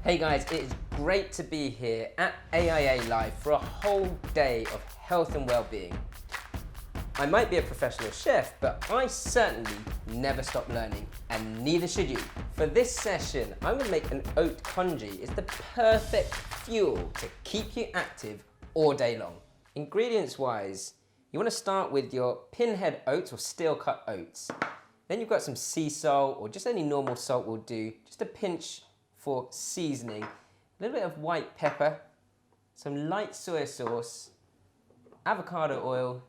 Hey guys, it is great to be here at AIA Live for a whole day of health and well-being. I might be a professional chef, but I certainly never stop learning, and neither should you. For this session, I'm going to make an oat congee. It's the perfect fuel to keep you active all day long. Ingredients-wise, you want to start with your pinhead oats or steel-cut oats. Then you've got some sea salt, or just any normal salt will do, just a pinch for seasoning, a little bit of white pepper, some light soy sauce, avocado oil,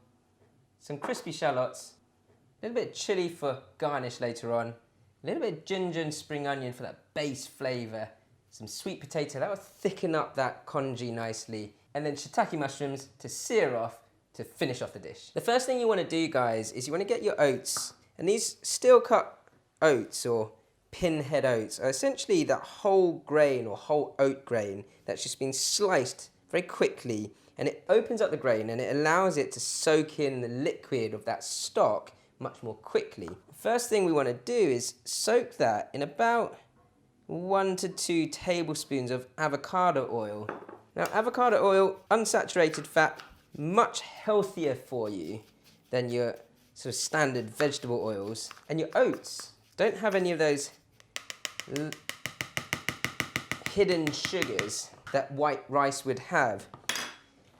some crispy shallots, a little bit of chili for garnish later on, a little bit of ginger and spring onion for that base flavour, some sweet potato, that will thicken up that congee nicely, and then shiitake mushrooms to sear off to finish off the dish. The first thing you want to do, guys, is you want to get your oats, and these steel cut oats or pinhead oats are essentially that whole grain or whole oat grain that's just been sliced very quickly, and it opens up the grain and it allows it to soak in the liquid of that stock much more quickly. First thing we want to do is soak that in about 1 to 2 tablespoons of avocado oil. Now, avocado oil, unsaturated fat, much healthier for you than your sort of standard vegetable oils. And your oats don't have any of those hidden sugars that white rice would have.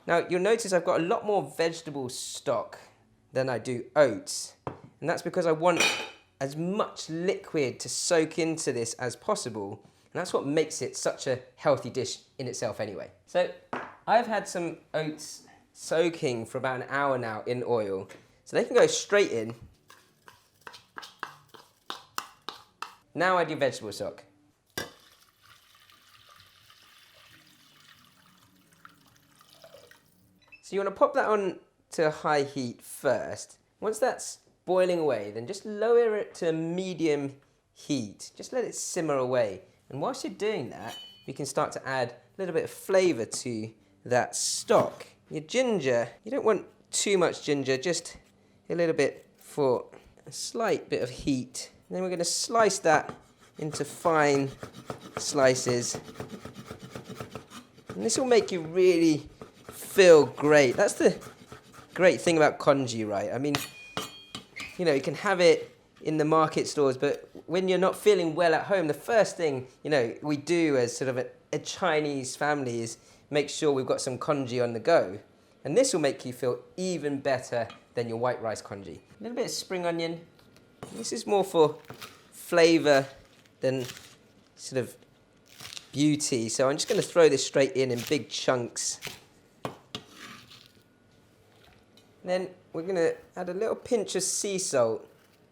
Now, you'll notice I've got a lot more vegetable stock than I do oats, and that's because I want as much liquid to soak into this as possible, and that's what makes it such a healthy dish in itself anyway. So I've had some oats soaking for about an hour now in oil, so they can go straight in. Now add your vegetable stock. So you want to pop that on to high heat first. Once that's boiling away, then just lower it to medium heat. Just let it simmer away. And whilst you're doing that, you can start to add a little bit of flavour to that stock. Your ginger, you don't want too much ginger, just a little bit for a slight bit of heat. Then we're going to slice that into fine slices. And this will make you really feel great. That's the great thing about congee, right? I mean, you know, you can have it in the market stores, but when you're not feeling well at home, the first thing, you know, we do as sort of a Chinese family is make sure we've got some congee on the go. And this will make you feel even better than your white rice congee. A little bit of spring onion. This is more for flavour than sort of beauty. So I'm just going to throw this straight in big chunks. Then we're going to add a little pinch of sea salt.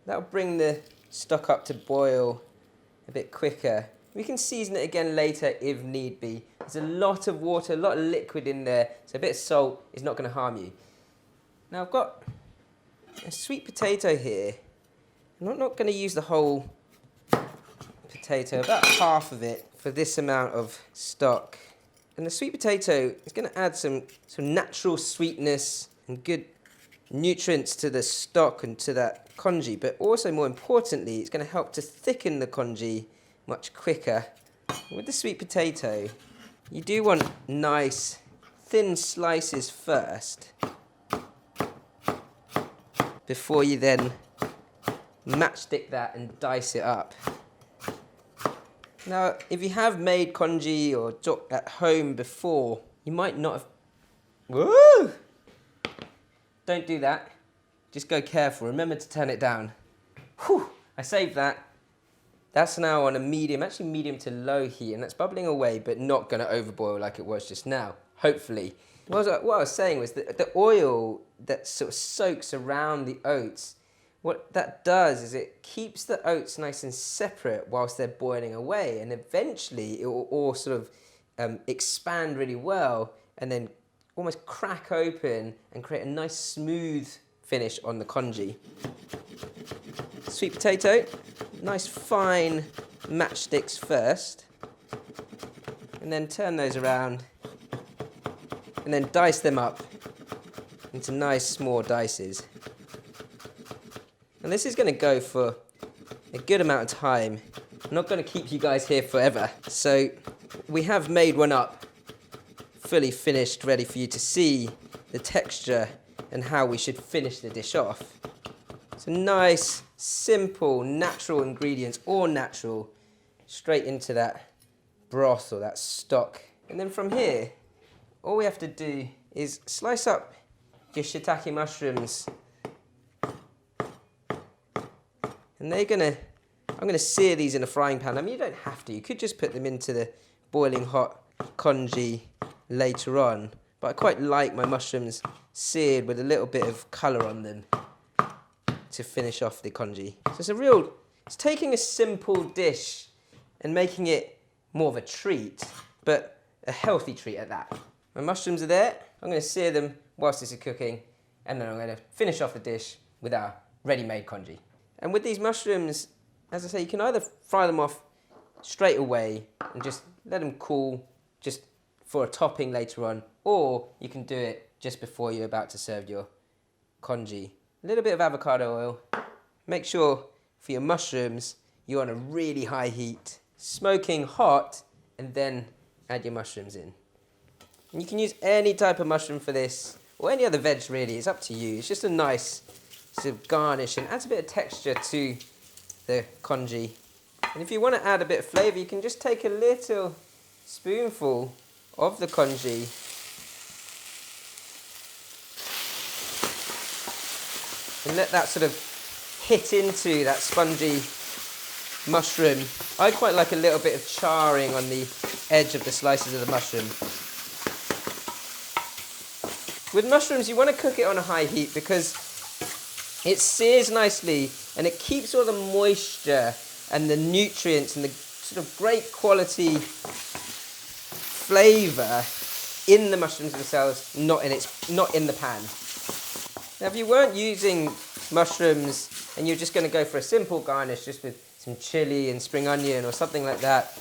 That'll bring the stock up to boil a bit quicker. We can season it again later if need be. There's a lot of water, a lot of liquid in there, so a bit of salt is not going to harm you. Now I've got a sweet potato here. I'm not going to use the whole potato, about half of it for this amount of stock. And the sweet potato is going to add some natural sweetness and good nutrients to the stock and to that congee, but also more importantly, it's going to help to thicken the congee much quicker. With the sweet potato, you do want nice thin slices first before you then matchstick that and dice it up. Now, if you have made congee or at home before, you might not have... Woo! Don't do that. Just go careful. Remember to turn it down. Whew! I saved that. That's now on a medium, actually medium to low heat, and that's bubbling away, but not going to overboil like it was just now, hopefully. What I was saying was that the oil that sort of soaks around the oats, what that does is it keeps the oats nice and separate whilst they're boiling away, and eventually it will all sort of expand really well and then almost crack open and create a nice smooth finish on the congee. Sweet potato, nice fine matchsticks first, and then turn those around and then dice them up into nice small dices. And this is going to go for a good amount of time. I'm not going to keep you guys here forever. So we have made one up, fully finished, ready for you to see the texture and how we should finish the dish off. So nice, simple, natural ingredients, all natural, straight into that broth or that stock. And then from here, all we have to do is slice up your shiitake mushrooms. And I'm gonna sear these in a frying pan. I mean, you don't have to. You could just put them into the boiling hot congee later on. But I quite like my mushrooms seared with a little bit of colour on them to finish off the congee. So it's taking a simple dish and making it more of a treat, but a healthy treat at that. My mushrooms are there. I'm going to sear them whilst this is cooking, and then I'm going to finish off the dish with our ready-made congee. And with these mushrooms, as I say, you can either fry them off straight away and just let them cool just for a topping later on, or you can do it just before you're about to serve your congee. A little bit of avocado oil. Make sure for your mushrooms you're on a really high heat, smoking hot, and then add your mushrooms in. And you can use any type of mushroom for this, or any other veg really, it's up to you. It's just a nice sort of garnish and adds a bit of texture to the congee. And if you want to add a bit of flavour, you can just take a little spoonful of the congee and let that sort of hit into that spongy mushroom. I quite like a little bit of charring on the edge of the slices of the mushroom. With mushrooms, you want to cook it on a high heat because it sears nicely and it keeps all the moisture and the nutrients and the sort of great quality flavour in the mushrooms themselves, not in the pan. Now, if you weren't using mushrooms and you're just going to go for a simple garnish just with some chilli and spring onion or something like that,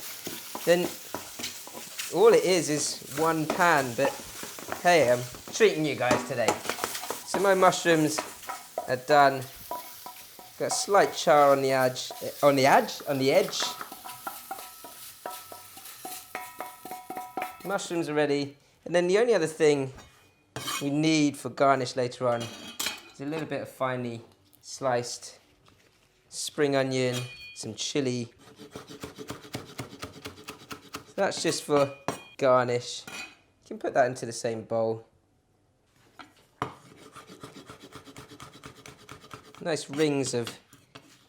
then all it is one pan. But hey, I'm treating you guys today. So my mushrooms are done. Got a slight char on the edge. Mushrooms are ready. And then the only other thing we need for garnish later on is a little bit of finely sliced spring onion, some chilli. So that's just for garnish. You can put that into the same bowl. Nice rings of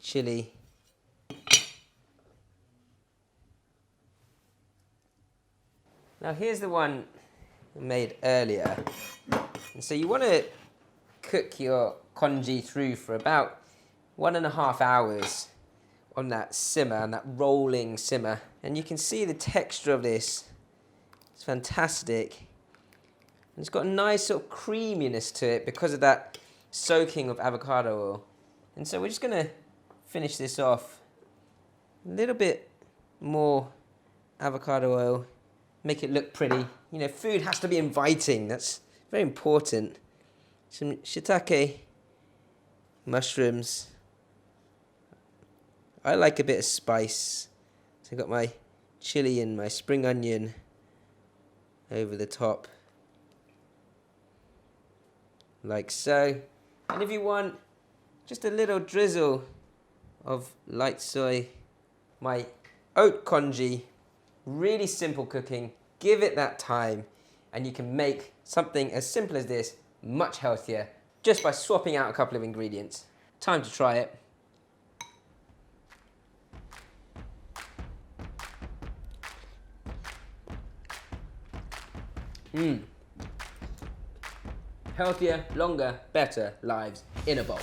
chilli. Now here's the one we made earlier. And so you want to cook your congee through for about 1.5 hours on that simmer, on that rolling simmer. And you can see the texture of this. It's fantastic. And it's got a nice sort of creaminess to it because of that soaking of avocado oil. And so we're just going to finish this off. A little bit more avocado oil. Make it look pretty. You know, food has to be inviting. That's very important. Some shiitake mushrooms. I like a bit of spice. So I've got my chili and my spring onion over the top. Like so. And if you want just a little drizzle of light soy, my oat congee, really simple cooking, give it that time, and you can make something as simple as this much healthier just by swapping out a couple of ingredients. Time to try it. Healthier, longer, better lives in a bowl.